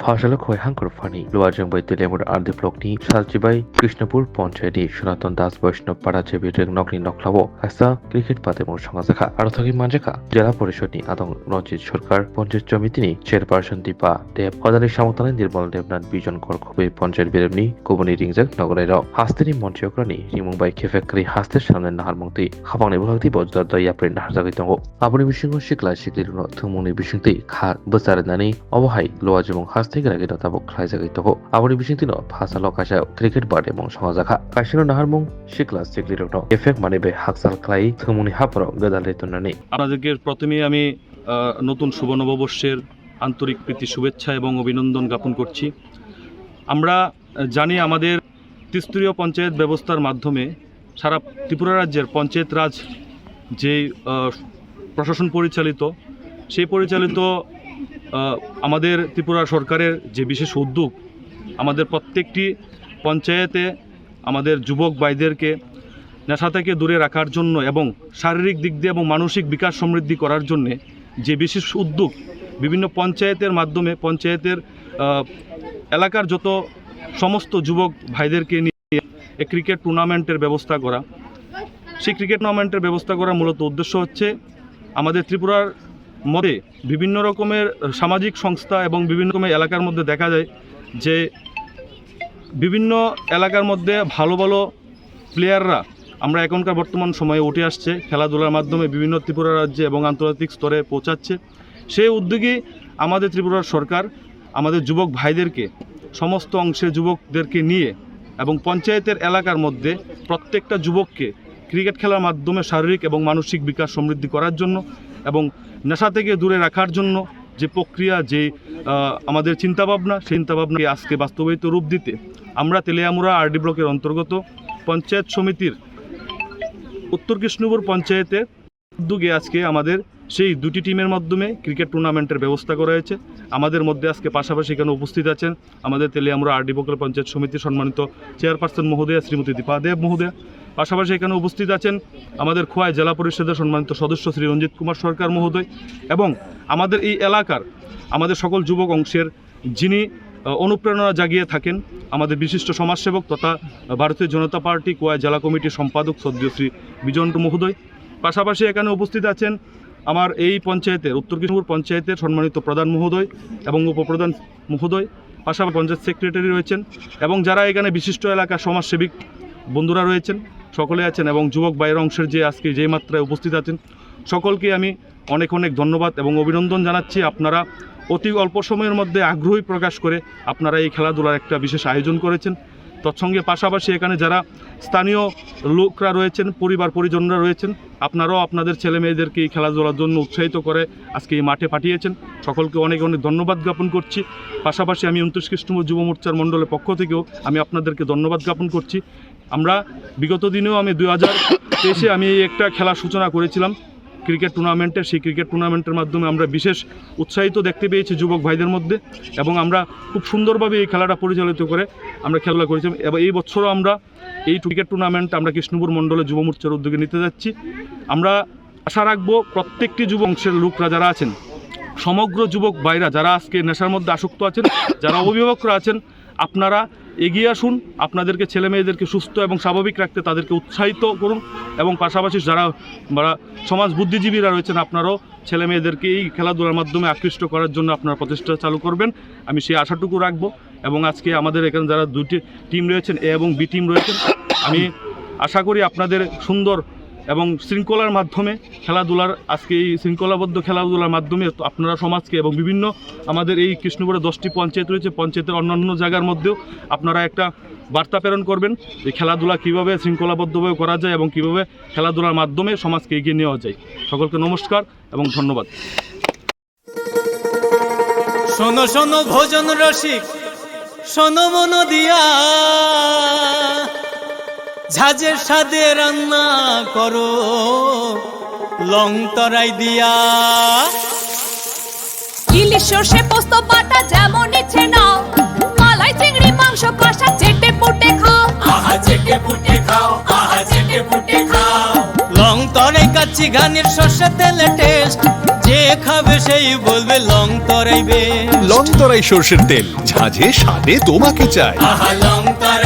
ফাসালক হয় হাঙ্কর funny লোয়ারজং by তেলেমুর earthy ব্লকনি সালচিবাই Krishnapur পঞ্চায়েতনি সনাতন দাস বৈষ্ণব পাড়া চেবিরেং নকনি নকলাবো হাসা ক্রিকেট পাতেমুর সঙ্গাজাখা আরো থাকি মানজাখা জেলা পরিষদনি আদং রঞ্জিত সরকার পঞ্চায়েত সমিতিনি চেয়ারপারসন দীপা দেব কদালি সামতানি নির্মল দেবনাথ বিজন কর খুবই পঞ্চায়েত বিরেমনি কবনি রিংজাক নগরের হাস্তেনি মঞ্চক্রনি রিমুংবাই খেফেক্রি হাস্তের সামনে নাহার মংতি খাপাংনি বহাগতি বজ্জার দই আপনি নাহার জাগাই দङ আবনি বিসিংহ সিকলা সিকলিরুন থুমুনি বিসিংতি খা বসারনানি অবহাই লোয়াজং থেকে রাগে তাবক খাই জাগাই তহ আবনি বিসিংতিন ফাসাল কাশা ক্রিকেট বার্ড এবং সমাজাখা কাশিনো নাহারমুং সিকলা সিকলিরুন এফেক্ট মানে বে হাকসাল খাই থুমুনি হাপর গদালে তুনানি আপনাদেরকে প্রথমে আমি নতুন শুভ নববর্ষের আন্তরিক প্রীতি শুভেচ্ছা এবং অভিনন্দন জ্ঞাপন করছি। আমরা জানি আমাদের ত্রিস্তরীয় পঞ্চায়েত ব্যবস্থার মাধ্যমে সারা ত্রিপুরা রাজ্যের পঞ্চায়েত রাজ যে প্রশাসন পরিচালিত সেই পরিচালিত আমাদের ত্রিপুরা সরকারের যে বিশেষ উদ্যোগ আমাদের প্রত্যেকটি পঞ্চায়েতে আমাদের যুবক ভাইদেরকে নেশা থেকে দূরে রাখার জন্য এবং শারীরিক দিক দিয়ে এবং মানসিক বিকাশ সমৃদ্ধি করার জন্যে যে বিশেষ উদ্যোগ বিভিন্ন পঞ্চায়েতের মাধ্যমে পঞ্চায়েতের এলাকার যত সমস্ত যুবক ভাইদেরকে নিয়ে ক্রিকেট টুর্নামেন্টের ব্যবস্থা করা। সেই ক্রিকেট টুর্নামেন্টের ব্যবস্থা করার মূলত উদ্দেশ্য হচ্ছে আমাদের ত্রিপুরার মধ্যে বিভিন্ন রকমের সামাজিক সংস্থা এবং বিভিন্ন রকমের এলাকার মধ্যে দেখা যায় যে বিভিন্ন এলাকার মধ্যে ভালো ভালো প্লেয়াররা আমরা এখনকার বর্তমান সময়ে উঠে আসছে খেলাধুলার মাধ্যমে বিভিন্ন ত্রিপুরা রাজ্যে এবং আন্তর্জাতিক স্তরে পৌঁছাচ্ছে। সেই উদ্যোগে আমাদের ত্রিপুরার সরকার আমাদের যুবক ভাইদেরকে সমস্ত অংশের যুবকদেরকে নিয়ে এবং পঞ্চায়েতের এলাকার মধ্যে প্রত্যেকটা যুবককে ক্রিকেট খেলার মাধ্যমে শারীরিক এবং মানসিক বিকাশ সমৃদ্ধি করার জন্য এবং নেশা থেকে দূরে রাখার জন্য যে প্রক্রিয়া যে আমাদের চিন্তাভাবনা সেই চিন্তাভাবনাকে আজকে বাস্তবায়িত রূপ দিতে আমরা তেলিয়ামুড়া আরডি ব্লকের অন্তর্গত পঞ্চায়েত সমিতির উত্তর কৃষ্ণপুর পঞ্চায়েতের উদ্যোগে আজকে আমাদের সেই দুটি টিমের মাধ্যমে ক্রিকেট টুর্নামেন্টের ব্যবস্থা করা হয়েছে। আমাদের মধ্যে আজকে পাশাপাশি এখানে উপস্থিত আছেন আমাদের তেলিয়ামুড়া আরডি ব্লকের পঞ্চায়েত সমিতির সম্মানিত চেয়ারপারসন মহোদয়া শ্রীমতী দীপা দেব মহোদয়া। পাশাপাশি এখানে উপস্থিত আছেন আমাদের খোয়াই জেলা পরিষদের সম্মানিত সদস্য শ্রী রঞ্জিত কুমার সরকার মহোদয় এবং আমাদের এই এলাকার আমাদের সকল যুবক অংশের যিনি অনুপ্রেরণা জাগিয়ে থাকেন আমাদের বিশিষ্ট সমাজসেবক তথা ভারতীয় জনতা পার্টি কোয়া জেলা কমিটির সম্পাদক শ্রদ্ধেয় শ্রী বিজন মহোদয়। পাশাপাশি এখানে উপস্থিত আছেন আমার এই পঞ্চায়েতের উত্তর কৃষ্ণপুর পঞ্চায়েতের সম্মানিত প্রধান মহোদয় এবং উপপ্রধান মহোদয়, পাশাপাশি পঞ্চায়েত সেক্রেটারি রয়েছেন এবং যারা এখানে বিশিষ্ট এলাকার সমাজসেবিক বন্ধুরা রয়েছেন সকলে আছেন এবং যুবক ভাইয়ের অংশের যে আজকে যে মাত্রায় উপস্থিত আছেন সকলকে আমি অনেক অনেক ধন্যবাদ এবং অভিনন্দন জানাচ্ছি। আপনারা অতি অল্প সময়ের মধ্যে আগ্রহী প্রকাশ করে আপনারা এই খেলাধুলার একটা বিশেষ আয়োজন করেছেন। তৎসঙ্গে পাশাপাশি এখানে যারা স্থানীয় লোকরা রয়েছেন পরিবার পরিজনরা রয়েছেন আপনারাও আপনাদের ছেলে মেয়েদেরকে এই খেলাধুলার জন্য উৎসাহিত করে আজকে এই মাঠে পাঠিয়েছেন। সকলকে অনেক অনেক ধন্যবাদ জ্ঞাপন করছি। পাশাপাশি আমি 29 কৃষ্ণপুর যুব মোর্চার মণ্ডলের পক্ষ থেকেও আমি আপনাদেরকে ধন্যবাদ জ্ঞাপন করছি। আমরা বিগত দিনেও আমি 2023-এ আমি এই একটা খেলার সূচনা করেছিলাম ক্রিকেট টুর্নামেন্টে। সেই ক্রিকেট টুর্নামেন্টের মাধ্যমে আমরা বিশেষ উৎসাহিত দেখতে পেয়েছি যুবক ভাইদের মধ্যে এবং আমরা খুব সুন্দরভাবে এই খেলাটা পরিচালিত করে আমরা খেলাধুলা করেছি এবং এই বছরও আমরা এই ক্রিকেট টুর্নামেন্ট আমরা কৃষ্ণপুর মণ্ডলে যুব মোর্চার উদ্যোগে নিতে যাচ্ছি। আমরা আশা রাখবো প্রত্যেকটি যুব অংশের লোকরা যারা আছেন সমগ্র যুবক ভাইরা যারা আজকে নেশার মধ্যে আসক্ত আছেন যারা অভিভাবকরা আছেন আপনারা এগিয়ে আসুন, আপনাদেরকে ছেলে মেয়েদেরকে সুস্থ এবং স্বাভাবিক রাখতে তাদেরকে উৎসাহিত করুন এবং পাশাপাশি যারা সমাজ বুদ্ধিজীবীরা রয়েছেন আপনারাও ছেলে মেয়েদেরকে এই খেলাধুলার মাধ্যমে আকৃষ্ট করার জন্য আপনারা প্রচেষ্টা চালু করবেন আমি সেই আশাটুকু রাখবো। এবং আজকে আমাদের এখানে যারা দুটি টিম রয়েছেন এ এবং বি টিম রয়েছেন আমি আশা করি আপনাদের সুন্দর এবং শৃঙ্খলার মাধ্যমে খেলাধুলার আজকে এই শৃঙ্খলাবদ্ধ খেলাধুলার মাধ্যমে আপনারা সমাজকে এবং বিভিন্ন আমাদের এই কৃষ্ণপুরে 10টি পঞ্চায়েত রয়েছে পঞ্চায়েতের অন্যান্য জায়গার মধ্যেও আপনারা একটা বার্তা প্রেরণ করবেন যে খেলাধুলা কীভাবে শৃঙ্খলাবদ্ধভাবে করা যায় এবং কীভাবে খেলাধুলার মাধ্যমে সমাজকে এগিয়ে নেওয়া যায়। সকলকে নমস্কার এবং ধন্যবাদ। শোনো শোনো ভোজন রসিক শোনো মন দিয়া ঝাঁঝের সাদে রান্না করো লং তরাই দিয়া ইলিশ সর্ষে পোস্ত বাটা যেমন ইচ্ছে নাও মালাই চিংড়ি মাংস কষা চেটে পুটে খাও আহা চেটে পুটে খাও আহা চেটে পুটে খাও লং তরাই কাচ্চি ঘানির সর্ষে তেলে টেস্ট যে খাবে সেই বলবে লং তরাইবে লং তরাই সর্ষের তেল ঝাঁঝে স্বাদে তোমাকে চাই আহা লং তরাই